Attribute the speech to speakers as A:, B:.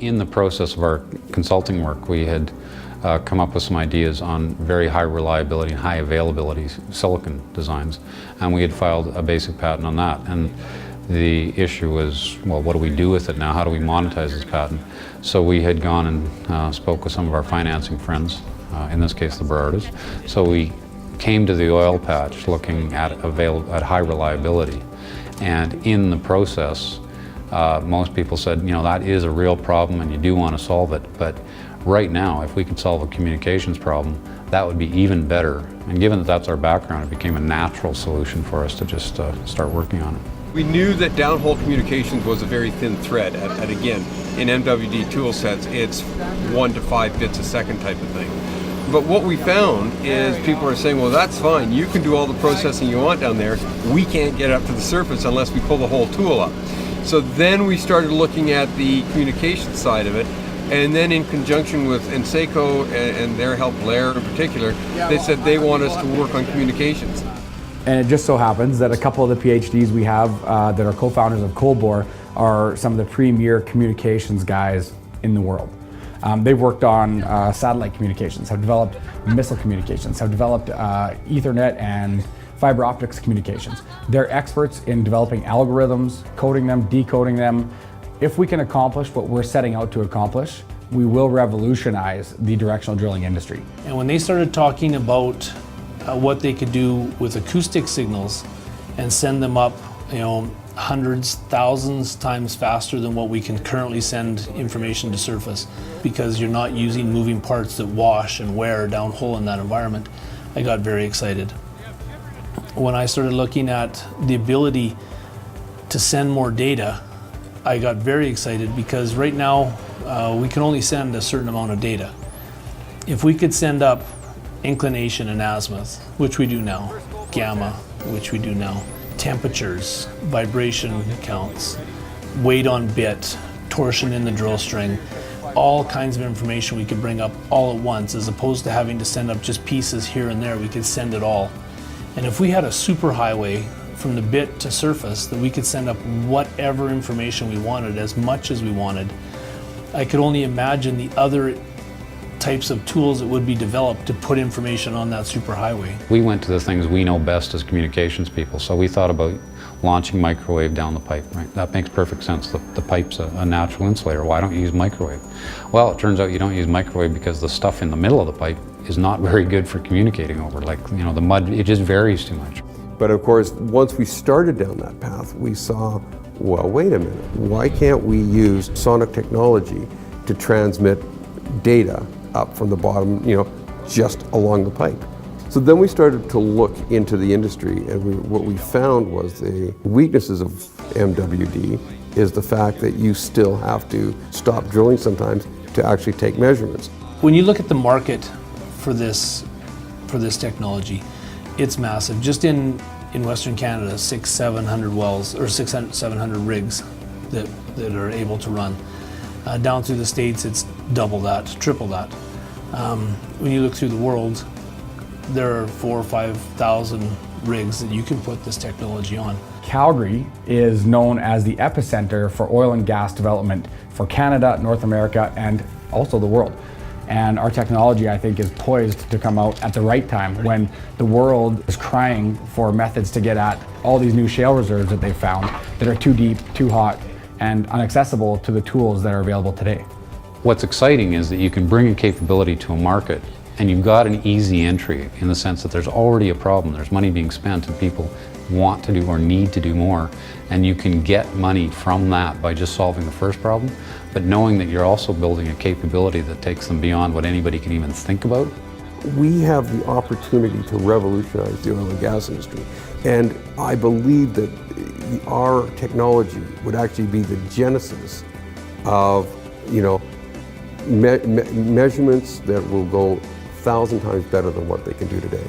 A: In the process of our consulting work, we had come up with some ideas on very high reliability and high availability silicon designs, and we had filed a basic patent on that. And the issue was, well, what do we do with it now? How do we monetize this patent? So we had gone and spoke with some of our financing friends, in this case the Berardas. So we came to the oil patch looking at high reliability, and in the process, most people said, you know, that is a real problem and you do want to solve it, but right now, if we could solve a communications problem, that would be even better. And given that that's our background, it became a natural solution for us to just start working on it.
B: We knew that downhole communications was a very thin thread. At again, in MWD tool sets, it's 1 to 5 bits a second type of thing. But what we found is people are saying, well, that's fine. You can do all the processing you want down there. We can't get up to the surface unless we pull the whole tool up. So then we started looking at the communication side of it. And then in conjunction with Inseco and their help, Blair in particular, they said they want us to work on communications.
C: And it just so happens that a couple of the PhDs we have that are co-founders of Colbor are some of the premier communications guys in the world. They've worked on satellite communications, have developed missile communications, have developed Ethernet and fiber optics communications. They're experts in developing algorithms, coding them, decoding them. If we can accomplish what we're setting out to accomplish, we will revolutionize the directional drilling industry.
D: And when they started talking about what they could do with acoustic signals and send them up, you know, hundreds, thousands times faster than what we can currently send information to surface, because you're not using moving parts that wash and wear downhole in that environment, I got very excited. When I started looking at the ability to send more data, I got very excited because right now we can only send a certain amount of data. If we could send up inclination and azimuth, which we do now, gamma, which we do now, temperatures, vibration counts, weight on bit, torsion in the drill string, all kinds of information we could bring up all at once, as opposed to having to send up just pieces here and there. We could send it all. And if we had a superhighway from the bit to surface that we could send up whatever information we wanted, as much as we wanted, I could only imagine the other types of tools that would be developed to put information on that superhighway.
A: We went to the things we know best as communications people, so we thought about launching microwave down the pipe, right? That makes perfect sense. The pipe's a natural insulator. Why don't you use microwave? Well, it turns out you don't use microwave because the stuff in the middle of the pipe is not very good for communicating over. Like, you know, the mud, it just varies too much.
B: But of course, once we started down that path, we saw, well, wait a minute, why can't we use sonic technology to transmit data up from the bottom, you know, just along the pipe? So then we started to look into the industry, and what we found was the weaknesses of MWD is the fact that you still have to stop drilling sometimes to actually take measurements.
D: When you look at the market for this technology, it's massive. Just in Western Canada, 600-700 wells, or 600-700 rigs that are able to run. Down through the States, it's double that, triple that. When you look through the world, there are 4,000 or 5,000 rigs that you can put this technology on.
C: Calgary is known as the epicenter for oil and gas development for Canada, North America, and also the world. And our technology, I think, is poised to come out at the right time when the world is crying for methods to get at all these new shale reserves that they've found that are too deep, too hot, and inaccessible to the tools that are available today.
A: What's exciting is that you can bring a capability to a market and you've got an easy entry in the sense that there's already a problem, there's money being spent and people want to do or need to do more, and you can get money from that by just solving the first problem, but knowing that you're also building a capability that takes them beyond what anybody can even think about.
B: We have the opportunity to revolutionize the oil and gas industry, and I believe that our technology would actually be the genesis of, you know, measurements that will go 1,000 times better than what they can do today.